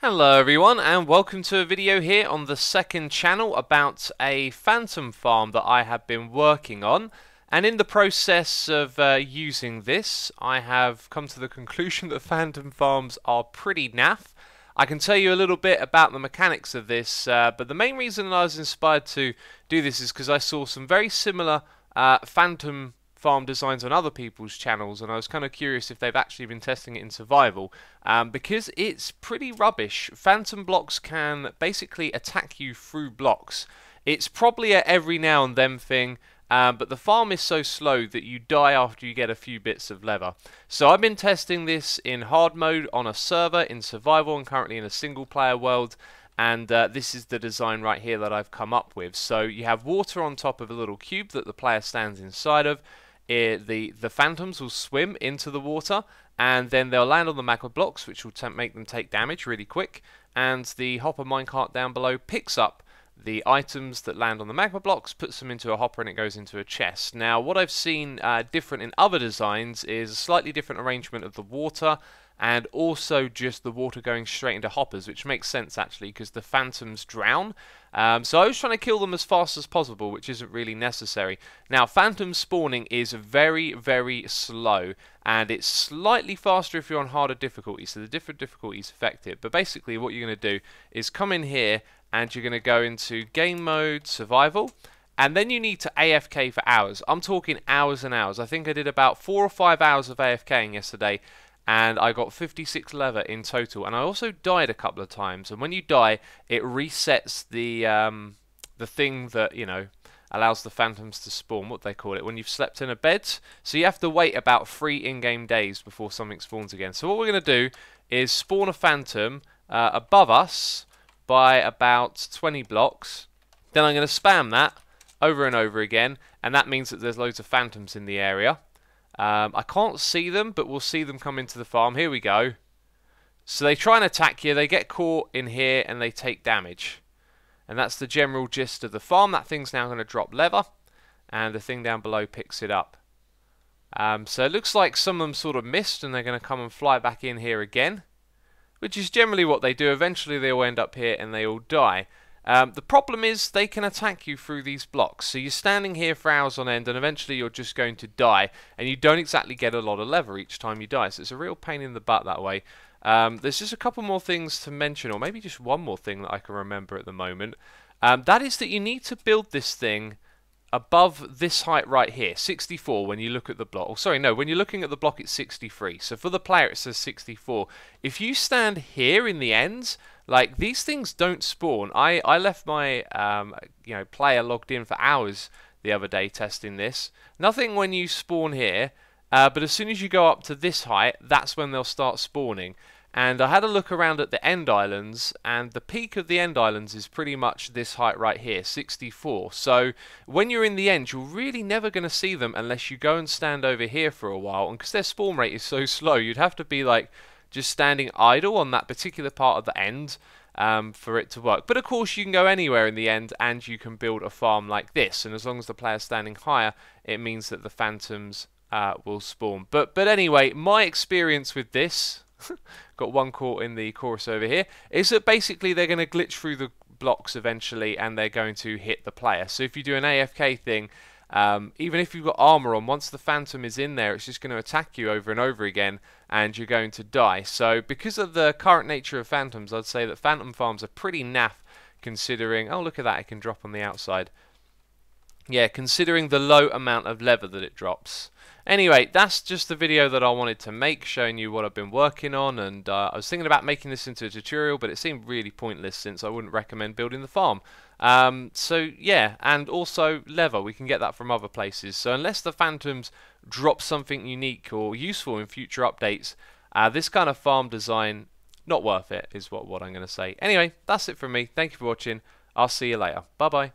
Hello everyone, and welcome to a video here on the second channel about a phantom farm that I have been working on. And in the process of using this, I have come to the conclusion that phantom farms are pretty naff. I can tell you a little bit about the mechanics of this, but the main reason I was inspired to do this is because I saw some very similar phantom farm designs on other people's channels, and I was kind of curious if they've actually been testing it in survival, because it's pretty rubbish. Phantom blocks can basically attack you through blocks. It's probably a every now and then thing, but the farm is so slow that you die after you get a few bits of leather. So I've been testing this in hard mode on a server in survival and currently in a single player world. And this is the design right here that I've come up with. So you have water on top of a little cube that the player stands inside of. The phantoms will swim into the water, and then they'll land on the magma blocks, which will make them take damage really quick. And the hopper minecart down below picks up the items that land on the magma blocks, puts them into a hopper, and it goes into a chest. Now, what I've seen different in other designs is a slightly different arrangement of the water, and also just the water going straight into hoppers, which makes sense actually because the phantoms drown. So I was trying to kill them as fast as possible, which isn't really necessary. Now, phantom spawning is very, very slow, and it's slightly faster if you're on harder difficulty, so the different difficulties affect it. But basically what you're going to do is come in here, and you're going to go into game mode, survival, and then you need to AFK for hours. I'm talking hours and hours. I think I did about 4 or 5 hours of AFKing yesterday, and I got 56 leather in total. And I also died a couple of times. And when you die, it resets the thing that, you know, allows the phantoms to spawn. What do they call it? When you've slept in a bed. So you have to wait about 3 in-game days before something spawns again. So what we're going to do is spawn a phantom above us by about 20 blocks. Then I'm going to spam that over and over again. And that means that there's loads of phantoms in the area. I can't see them, but we'll see them come into the farm. Here we go. So they try and attack you, they get caught in here, and they take damage. And that's the general gist of the farm. That thing's now going to drop leather, and the thing down below picks it up. So it looks like some of them sort of missed, and they're going to come and fly back in here again, which is generally what they do. Eventually they all end up here, and they all die. The problem is they can attack you through these blocks, so you're standing here for hours on end and eventually you're just going to die, and you don't exactly get a lot of leather each time you die, so it's a real pain in the butt that way. There's just a couple more things to mention, or maybe just one more thing that I can remember at the moment. That is that you need to build this thing above this height right here, 64 when you look at the block. Oh, sorry, no, when you're looking at the block it's 63. So for the player it says 64. If you stand here in the ends, like, these things don't spawn. I left my player logged in for hours the other day testing this. Nothing when you spawn here, but as soon as you go up to this height, that's when they'll start spawning. And I had a look around at the end islands, and the peak of the end islands is pretty much this height right here, 64. So when you're in the end, you're really never going to see them unless you go and stand over here for a while. And because their spawn rate is so slow, you'd have to be like just standing idle on that particular part of the end for it to work. But of course you can go anywhere in the end, and you can build a farm like this. And as long as the player's standing higher, it means that the phantoms will spawn. But anyway, my experience with this... got one caught in the chorus over here, is that basically they're going to glitch through the blocks eventually and they're going to hit the player. So if you do an AFK thing, even if you've got armor on, once the phantom is in there, it's just going to attack you over and over again and you're going to die. So because of the current nature of phantoms, I'd say that phantom farms are pretty naff, considering... oh, look at that, it can drop on the outside. Yeah, considering the low amount of leather that it drops. Anyway, that's just the video that I wanted to make, showing you what I've been working on, and I was thinking about making this into a tutorial, but it seemed really pointless since I wouldn't recommend building the farm. So yeah, and also leather, we can get that from other places. So unless the phantoms drop something unique or useful in future updates, this kind of farm design, not worth it, is what I'm going to say. Anyway, that's it from me. Thank you for watching. I'll see you later. Bye bye.